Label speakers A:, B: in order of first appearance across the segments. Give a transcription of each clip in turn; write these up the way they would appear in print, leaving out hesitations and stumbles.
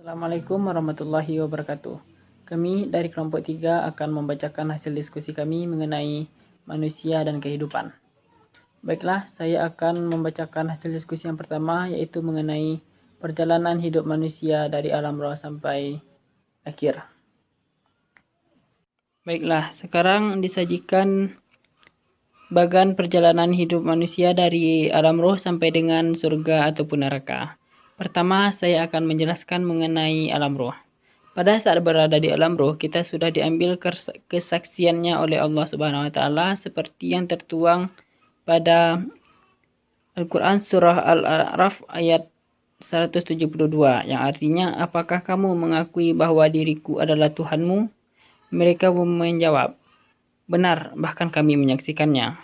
A: Assalamualaikum warahmatullahi wabarakatuh. Kami dari kelompok 3 akan membacakan hasil diskusi kami mengenai manusia dan kehidupan. Baiklah, saya akan membacakan hasil diskusi yang pertama, yaitu mengenai perjalanan hidup manusia dari alam roh sampai akhir. Baiklah, sekarang disajikan bagan perjalanan hidup manusia dari alam roh sampai dengan surga ataupun neraka. Pertama, saya akan menjelaskan mengenai alam roh. Pada saat berada di alam roh, kita sudah diambil kesaksiannya oleh Allah Subhanahu wa taala seperti yang tertuang pada Al-Qur'an surah Al-A'raf ayat 172 yang artinya, "Apakah kamu mengakui bahwa diriku adalah Tuhanmu?" Mereka menjawab, "Benar, bahkan kami menyaksikannya."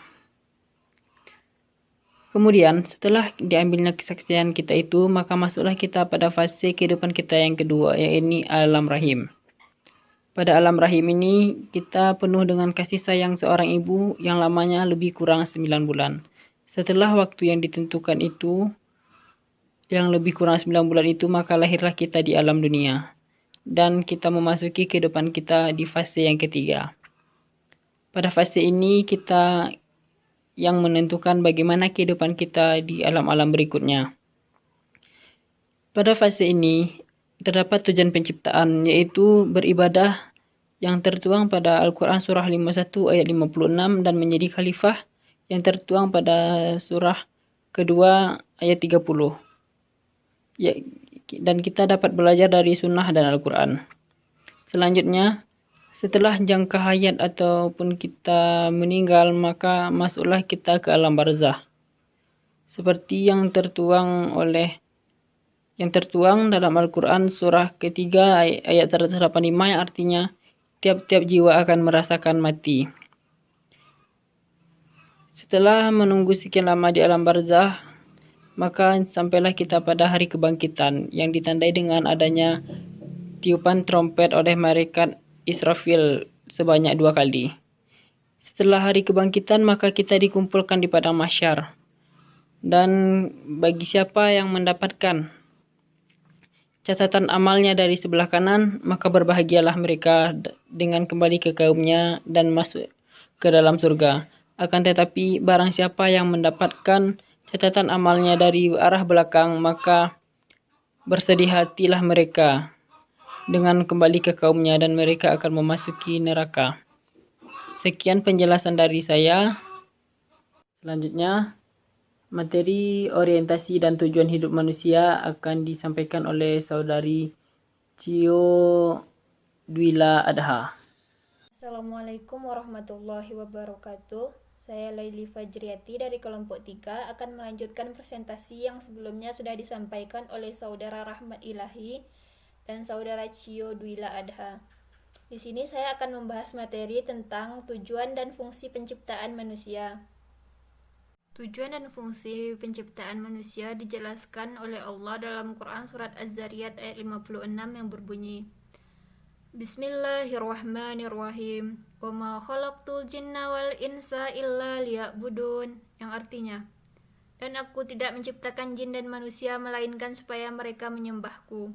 A: Kemudian, setelah diambilnya kesaksian kita itu, maka masuklah kita pada fase kehidupan kita yang kedua, yaitu alam rahim. Pada alam rahim ini, kita penuh dengan kasih sayang seorang ibu yang lamanya lebih kurang 9 bulan. Setelah waktu yang ditentukan itu, yang lebih kurang 9 bulan itu, maka lahirlah kita di alam dunia. Dan kita memasuki kehidupan kita di fase yang ketiga. Pada fase ini, kita yang menentukan bagaimana kehidupan kita di alam-alam berikutnya. Pada fase ini, terdapat tujuan penciptaan, yaitu beribadah yang tertuang pada Al-Quran Surah 51 ayat 56 dan menjadi khalifah yang tertuang pada surah kedua ayat 30. Dan kita dapat belajar dari sunnah dan Al-Quran. Selanjutnya, setelah jangka hayat ataupun kita meninggal, maka masuklah kita ke alam barzah. Seperti yang tertuang dalam Al-Quran surah ketiga ayat 185 yang artinya tiap-tiap jiwa akan merasakan mati. Setelah menunggu sekian lama di alam barzah, maka sampailah kita pada hari kebangkitan yang ditandai dengan adanya tiupan trompet oleh malaikat Israfil sebanyak 2 kali. Setelah hari kebangkitan, maka kita dikumpulkan di padang mahsyar. Dan bagi siapa yang mendapatkan catatan amalnya dari sebelah kanan, maka berbahagialah mereka dengan kembali ke kaumnya dan masuk ke dalam surga. Akan tetapi barang siapa yang mendapatkan catatan amalnya dari arah belakang, maka bersedih hatilah mereka dengan kembali ke kaumnya dan mereka akan memasuki neraka. Sekian penjelasan dari saya. Selanjutnya, materi orientasi dan tujuan hidup manusia akan disampaikan oleh saudari Cio Dwila Adha.
B: Assalamualaikum warahmatullahi wabarakatuh. Saya Laili Fajriati dari kelompok 3 akan melanjutkan presentasi yang sebelumnya sudah disampaikan oleh saudara Rahmat Ilahi dan saudara Cio Dwila Adha. Di sini saya akan membahas materi tentang tujuan dan fungsi penciptaan manusia. Tujuan dan fungsi penciptaan manusia dijelaskan oleh Allah dalam Quran surat Az-Zariyat ayat 56 yang berbunyi, Bismillahirrahmanirrahim. Wa ma khalaqtul jinna wal insa illa liya'budun, yang artinya, dan aku tidak menciptakan jin dan manusia melainkan supaya mereka menyembahku.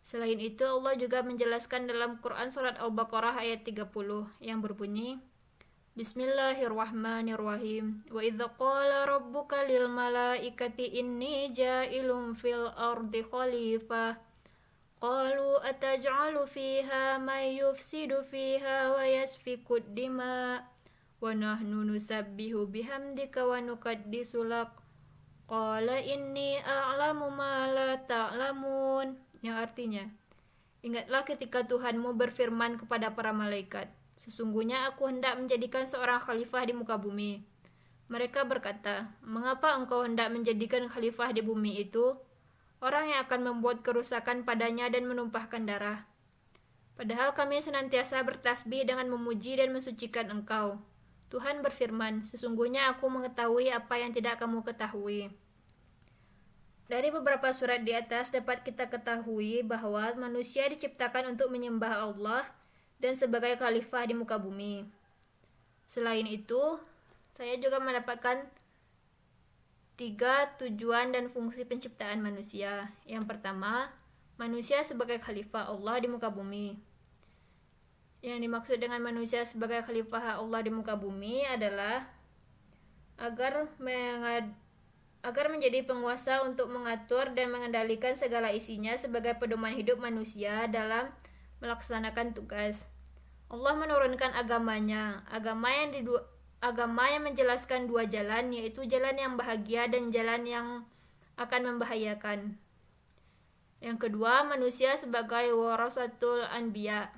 B: Selain itu, Allah juga menjelaskan dalam Quran surat Al-Baqarah ayat 30 yang berbunyi, Bismillahirrahmanirrahim. Wa idza qala rabbuka lil malaikati inni ja'ilun fil ardi khalifah qalu ataj'alu fiha may yufsidu fiha wa yasfiku dima wa nahnu nusabbihu bihamdika wa nuqaddisu lak qala inni a'lamu ma la ta'lamun, yang artinya, ingatlah ketika Tuhanmu berfirman kepada para malaikat, sesungguhnya aku hendak menjadikan seorang khalifah di muka bumi. Mereka berkata, mengapa engkau hendak menjadikan khalifah di bumi itu? Orang yang akan membuat kerusakan padanya dan menumpahkan darah. Padahal kami senantiasa bertasbih dengan memuji dan mensucikan engkau. Tuhan berfirman, sesungguhnya aku mengetahui apa yang tidak kamu ketahui. Dari beberapa surat di atas dapat kita ketahui bahwa manusia diciptakan untuk menyembah Allah dan sebagai khalifah di muka bumi. Selain itu, saya juga mendapatkan 3 tujuan dan fungsi penciptaan manusia. Yang pertama, manusia sebagai khalifah Allah di muka bumi. Yang dimaksud dengan manusia sebagai khalifah Allah di muka bumi adalah agar menjadi penguasa untuk mengatur dan mengendalikan segala isinya sebagai pedoman hidup manusia dalam melaksanakan tugas. Allah menurunkan agamanya, agama yang menjelaskan dua jalan, yaitu jalan yang bahagia dan jalan yang akan membahayakan. Yang kedua, manusia sebagai warasatul anbiya.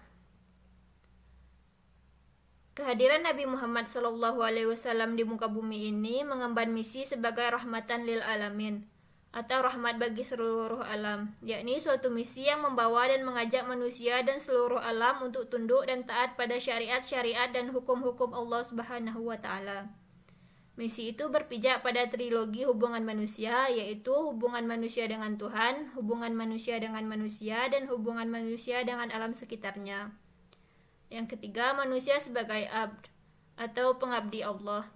B: Kehadiran Nabi Muhammad SAW di muka bumi ini mengemban misi sebagai rahmatan lil alamin atau rahmat bagi seluruh alam, yakni suatu misi yang membawa dan mengajak manusia dan seluruh alam untuk tunduk dan taat pada syariat-syariat dan hukum-hukum Allah Subhanahu wa taala. Misi itu berpijak pada trilogi hubungan manusia, yaitu hubungan manusia dengan Tuhan, hubungan manusia dengan manusia, dan hubungan manusia dengan alam sekitarnya. Yang ketiga, manusia sebagai abd atau pengabdi Allah.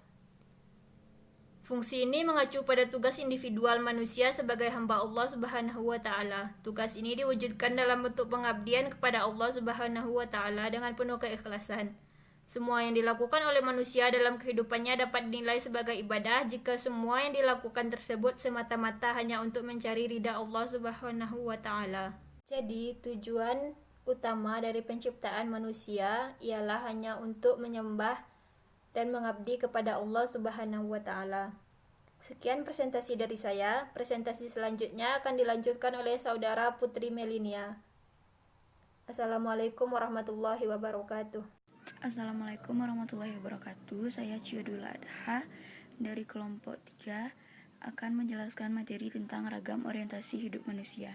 B: Fungsi ini mengacu pada tugas individual manusia sebagai hamba Allah Subhanahu wa taala. Tugas ini diwujudkan dalam bentuk pengabdian kepada Allah Subhanahu wa taala dengan penuh keikhlasan. Semua yang dilakukan oleh manusia dalam kehidupannya dapat dinilai sebagai ibadah jika semua yang dilakukan tersebut semata-mata hanya untuk mencari ridha Allah Subhanahu wa taala. Jadi, tujuan utama dari penciptaan manusia ialah hanya untuk menyembah dan mengabdi kepada Allah Subhanahu wa taala. Sekian presentasi dari saya. Presentasi selanjutnya akan dilanjutkan oleh saudara Putri Melinia. Assalamualaikum warahmatullahi wabarakatuh.
C: Assalamualaikum warahmatullahi wabarakatuh. Saya Ciodul Adha dari kelompok 3 akan menjelaskan materi tentang ragam orientasi hidup manusia.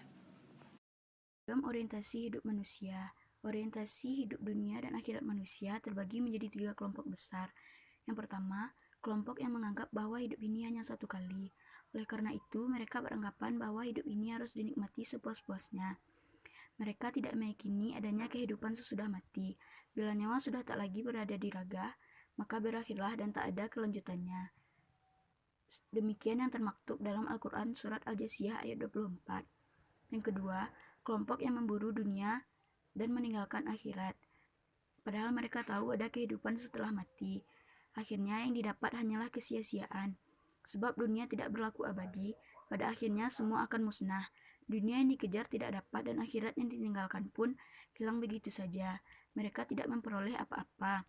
C: Ragam orientasi hidup manusia. Orientasi hidup dunia dan akhirat manusia terbagi menjadi 3 kelompok besar. Yang pertama, kelompok yang menganggap bahwa hidup ini hanya satu kali. Oleh karena itu, mereka beranggapan bahwa hidup ini harus dinikmati sepuas-puasnya. Mereka tidak meyakini adanya kehidupan sesudah mati. Bila nyawa sudah tak lagi berada di raga, maka berakhirlah dan tak ada kelanjutannya. Demikian yang termaktub dalam Al-Quran Surat Al-Jasiyah ayat 24. Yang kedua, kelompok yang memburu dunia dan meninggalkan akhirat. Padahal mereka tahu ada kehidupan setelah mati. Akhirnya yang didapat hanyalah kesia-siaan. Sebab dunia tidak berlaku abadi, pada akhirnya semua akan musnah. Dunia yang dikejar tidak dapat dan akhirat yang ditinggalkan pun hilang begitu saja. Mereka tidak memperoleh apa-apa.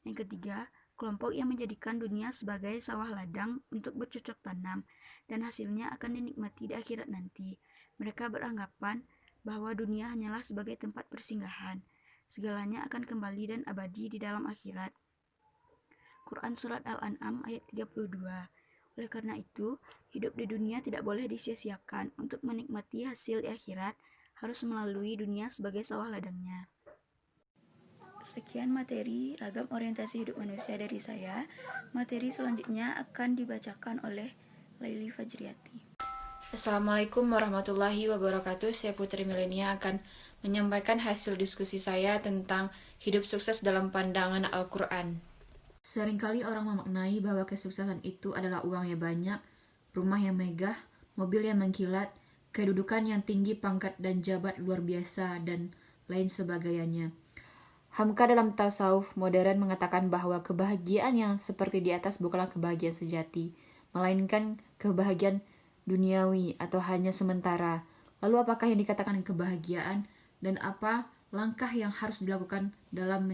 C: Yang ketiga, kelompok yang menjadikan dunia sebagai sawah ladang untuk bercocok tanam dan hasilnya akan dinikmati di akhirat nanti. Mereka beranggapan bahwa dunia hanyalah sebagai tempat persinggahan. Segalanya akan kembali dan abadi di dalam akhirat. Quran Surat Al-An'am ayat 32. Oleh karena itu, hidup di dunia tidak boleh disia-siakan. Untuk menikmati hasil di akhirat, harus melalui dunia sebagai sawah ladangnya. Sekian materi ragam orientasi hidup manusia dari saya. Materi selanjutnya akan dibacakan oleh Laili Fajriati.
D: Assalamualaikum warahmatullahi wabarakatuh. Saya Putri Milenia akan menyampaikan hasil diskusi saya tentang hidup sukses dalam pandangan Al-Quran. Seringkali orang memaknai bahwa kesuksesan itu adalah uang yang banyak, rumah yang megah, mobil yang mengkilat, kedudukan yang tinggi, pangkat dan jabat luar biasa, dan lain sebagainya. Hamka dalam tasawuf modern mengatakan bahwa kebahagiaan yang seperti di atas bukanlah kebahagiaan sejati, melainkan kebahagiaan duniawi atau hanya sementara. Lalu apakah yang dikatakan kebahagiaan dan apa langkah yang harus dilakukan dalam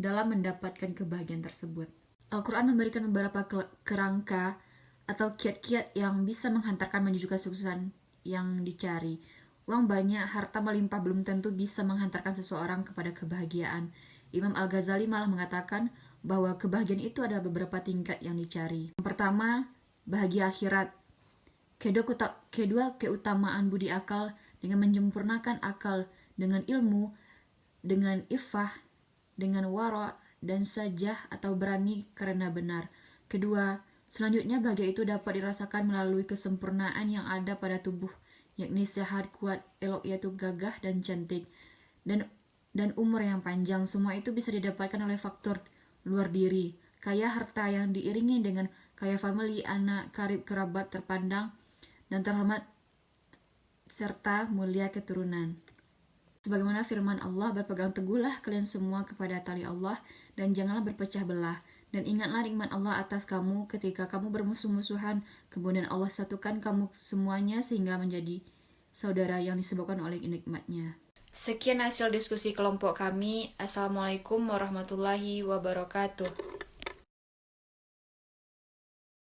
D: mendapatkan kebahagiaan tersebut? Al-Quran memberikan beberapa kerangka atau kiat-kiat yang bisa menghantarkan menuju kesuksesan yang dicari. Uang banyak, harta melimpah belum tentu bisa menghantarkan seseorang kepada kebahagiaan. Imam Al-Ghazali malah mengatakan bahwa kebahagiaan itu ada beberapa tingkat yang dicari. Yang pertama, bahagia akhirat. Kedua, keutamaan budi akal dengan menyempurnakan akal dengan ilmu, dengan iffah, dengan wara, dan sajah atau berani karena benar. Kedua, selanjutnya bahagia itu dapat dirasakan melalui kesempurnaan yang ada pada tubuh, yakni sehat, kuat, elok yaitu gagah dan cantik, dan umur yang panjang. Semua itu bisa didapatkan oleh faktor luar diri, kaya harta yang diiringi dengan kaya famili, anak, karib, kerabat terpandang dan terhormat serta mulia keturunan. Sebagaimana firman Allah, berpegang teguhlah kalian semua kepada tali Allah dan janganlah berpecah belah. Dan ingatlah nikmat Allah atas kamu ketika kamu bermusuh-musuhan, kemudian Allah satukan kamu semuanya sehingga menjadi saudara yang disebabkan oleh nikmatnya. Sekian hasil diskusi kelompok kami. Assalamualaikum warahmatullahi wabarakatuh.